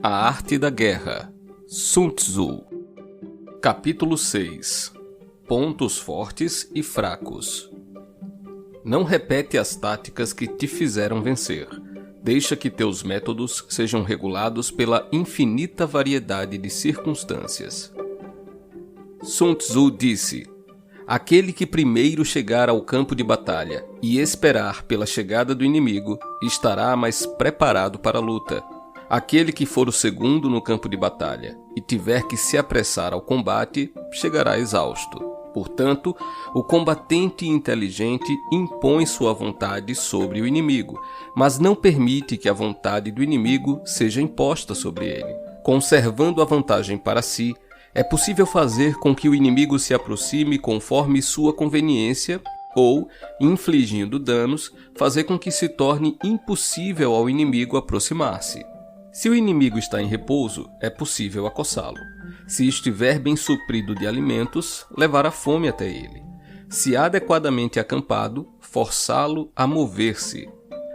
A Arte da Guerra, Sun Tzu. Capítulo 6. Pontos fortes e fracos. Não repete as táticas que te fizeram vencer. Deixa que teus métodos sejam regulados pela infinita variedade de circunstâncias. Sun Tzu disse: aquele que primeiro chegar ao campo de batalha e esperar pela chegada do inimigo estará mais preparado para a luta. Aquele que for o segundo no campo de batalha e tiver que se apressar ao combate, chegará exausto. Portanto, o combatente inteligente impõe sua vontade sobre o inimigo, mas não permite que a vontade do inimigo seja imposta sobre ele. Conservando a vantagem para si, é possível fazer com que o inimigo se aproxime conforme sua conveniência ou, infligindo danos, fazer com que se torne impossível ao inimigo aproximar-se. Se o inimigo está em repouso, é possível acossá-lo. Se estiver bem suprido de alimentos, levar a fome até ele. Se adequadamente acampado, forçá-lo a mover-se.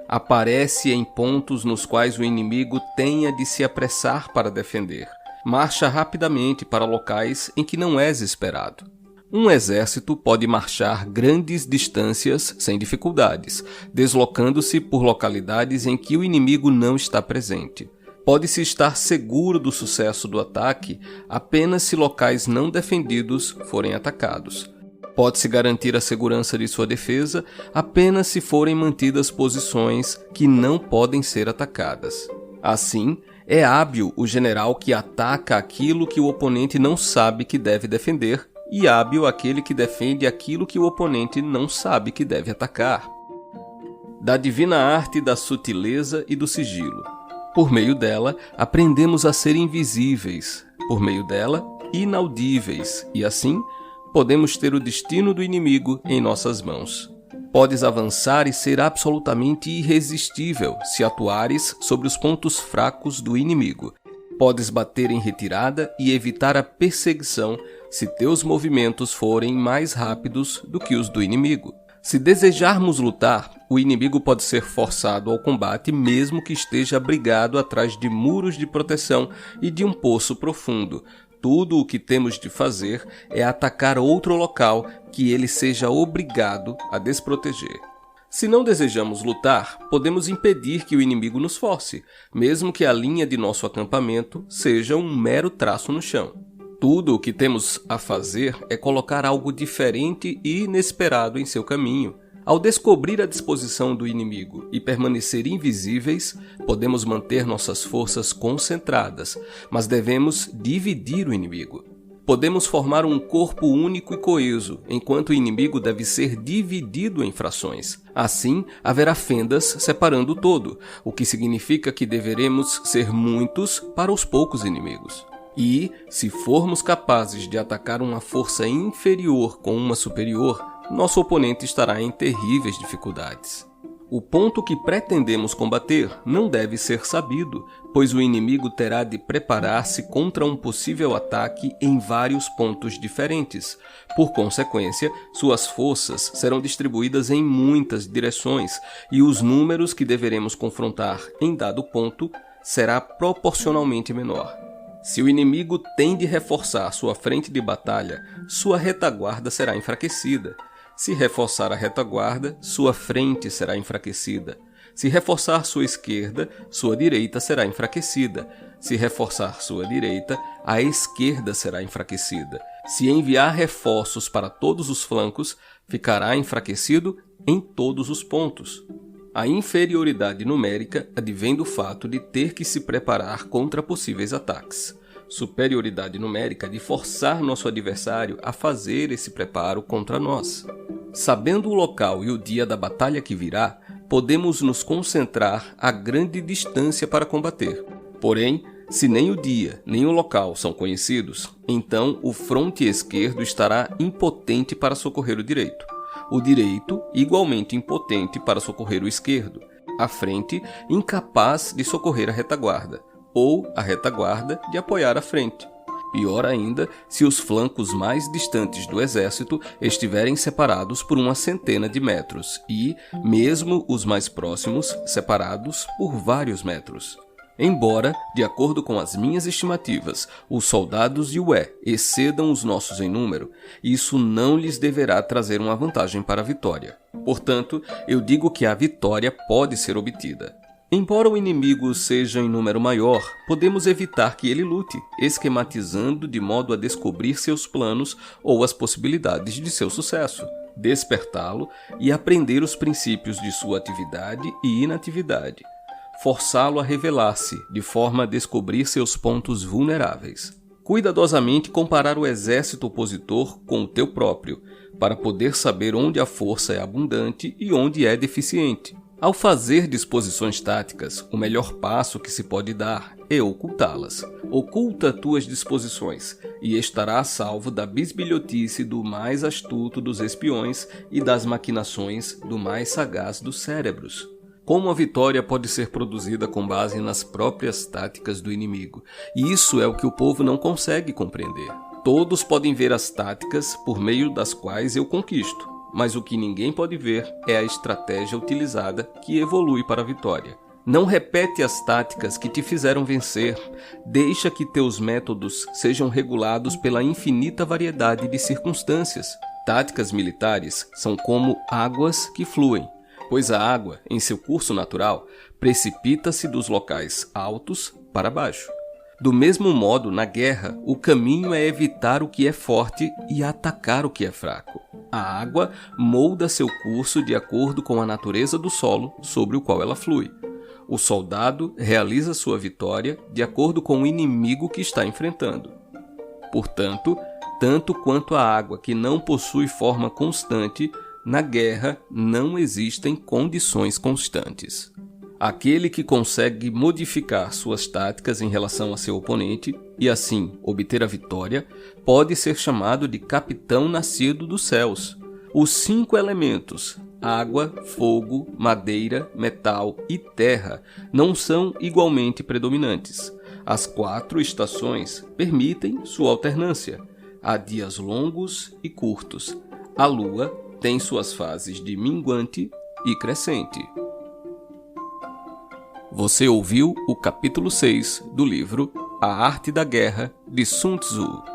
Aparece em pontos nos quais o inimigo tenha de se apressar para defender. Marcha rapidamente para locais em que não és esperado. Um exército pode marchar grandes distâncias sem dificuldades, deslocando-se por localidades em que o inimigo não está presente. Pode-se estar seguro do sucesso do ataque apenas se locais não defendidos forem atacados. Pode-se garantir a segurança de sua defesa apenas se forem mantidas posições que não podem ser atacadas. Assim, é hábil o general que ataca aquilo que o oponente não sabe que deve defender e hábil aquele que defende aquilo que o oponente não sabe que deve atacar. Da divina arte da sutileza e do sigilo. Por meio dela, aprendemos a ser invisíveis, por meio dela, inaudíveis, e assim, podemos ter o destino do inimigo em nossas mãos. Podes avançar e ser absolutamente irresistível se atuares sobre os pontos fracos do inimigo. Podes bater em retirada e evitar a perseguição se teus movimentos forem mais rápidos do que os do inimigo. Se desejarmos lutar, o inimigo pode ser forçado ao combate mesmo que esteja abrigado atrás de muros de proteção e de um poço profundo. Tudo o que temos de fazer é atacar outro local que ele seja obrigado a desproteger. Se não desejamos lutar, podemos impedir que o inimigo nos force, mesmo que a linha de nosso acampamento seja um mero traço no chão. Tudo o que temos a fazer é colocar algo diferente e inesperado em seu caminho. Ao descobrir a disposição do inimigo e permanecer invisíveis, podemos manter nossas forças concentradas, mas devemos dividir o inimigo. Podemos formar um corpo único e coeso, enquanto o inimigo deve ser dividido em frações. Assim, haverá fendas separando o todo, o que significa que deveremos ser muitos para os poucos inimigos. E, se formos capazes de atacar uma força inferior com uma superior, nosso oponente estará em terríveis dificuldades. O ponto que pretendemos combater não deve ser sabido, pois o inimigo terá de preparar-se contra um possível ataque em vários pontos diferentes. Por consequência, suas forças serão distribuídas em muitas direções e os números que deveremos confrontar em dado ponto será proporcionalmente menor. Se o inimigo tem de reforçar sua frente de batalha, sua retaguarda será enfraquecida. Se reforçar a retaguarda, sua frente será enfraquecida. Se reforçar sua esquerda, sua direita será enfraquecida. Se reforçar sua direita, a esquerda será enfraquecida. Se enviar reforços para todos os flancos, ficará enfraquecido em todos os pontos. A inferioridade numérica advém do fato de ter que se preparar contra possíveis ataques. Superioridade numérica de forçar nosso adversário a fazer esse preparo contra nós. Sabendo o local e o dia da batalha que virá, podemos nos concentrar a grande distância para combater. Porém, se nem o dia nem o local são conhecidos, então o fronte esquerdo estará impotente para socorrer o direito. O direito, igualmente impotente para socorrer o esquerdo. A frente, incapaz de socorrer a retaguarda, ou a retaguarda de apoiar a frente. Pior ainda, se os flancos mais distantes do exército estiverem separados por uma centena de metros e, mesmo os mais próximos, separados por vários metros. Embora, de acordo com as minhas estimativas, os soldados de Yue excedam os nossos em número, isso não lhes deverá trazer uma vantagem para a vitória. Portanto, eu digo que a vitória pode ser obtida. Embora o inimigo seja em número maior, podemos evitar que ele lute, esquematizando de modo a descobrir seus planos ou as possibilidades de seu sucesso, despertá-lo e aprender os princípios de sua atividade e inatividade. Forçá-lo a revelar-se, de forma a descobrir seus pontos vulneráveis. Cuidadosamente comparar o exército opositor com o teu próprio, para poder saber onde a força é abundante e onde é deficiente. Ao fazer disposições táticas, o melhor passo que se pode dar é ocultá-las. Oculta tuas disposições e estará a salvo da bisbilhotice do mais astuto dos espiões e das maquinações do mais sagaz dos cérebros. Como a vitória pode ser produzida com base nas próprias táticas do inimigo? E isso é o que o povo não consegue compreender. Todos podem ver as táticas por meio das quais eu conquisto, mas o que ninguém pode ver é a estratégia utilizada que evolui para a vitória. Não repete as táticas que te fizeram vencer, deixa que teus métodos sejam regulados pela infinita variedade de circunstâncias. Táticas militares são como águas que fluem, pois a água, em seu curso natural, precipita-se dos locais altos para baixo. Do mesmo modo, na guerra, o caminho é evitar o que é forte e atacar o que é fraco. A água molda seu curso de acordo com a natureza do solo sobre o qual ela flui. O soldado realiza sua vitória de acordo com o inimigo que está enfrentando. Portanto, tanto quanto a água que não possui forma constante, na guerra não existem condições constantes. Aquele que consegue modificar suas táticas em relação a seu oponente e assim obter a vitória pode ser chamado de capitão nascido dos céus. Os 5 elementos, água, fogo, madeira, metal e terra, não são igualmente predominantes. As 4 estações permitem sua alternância. Há dias longos e curtos. A lua tem suas fases de minguante e crescente. Você ouviu o capítulo 6 do livro A Arte da Guerra, de Sun Tzu.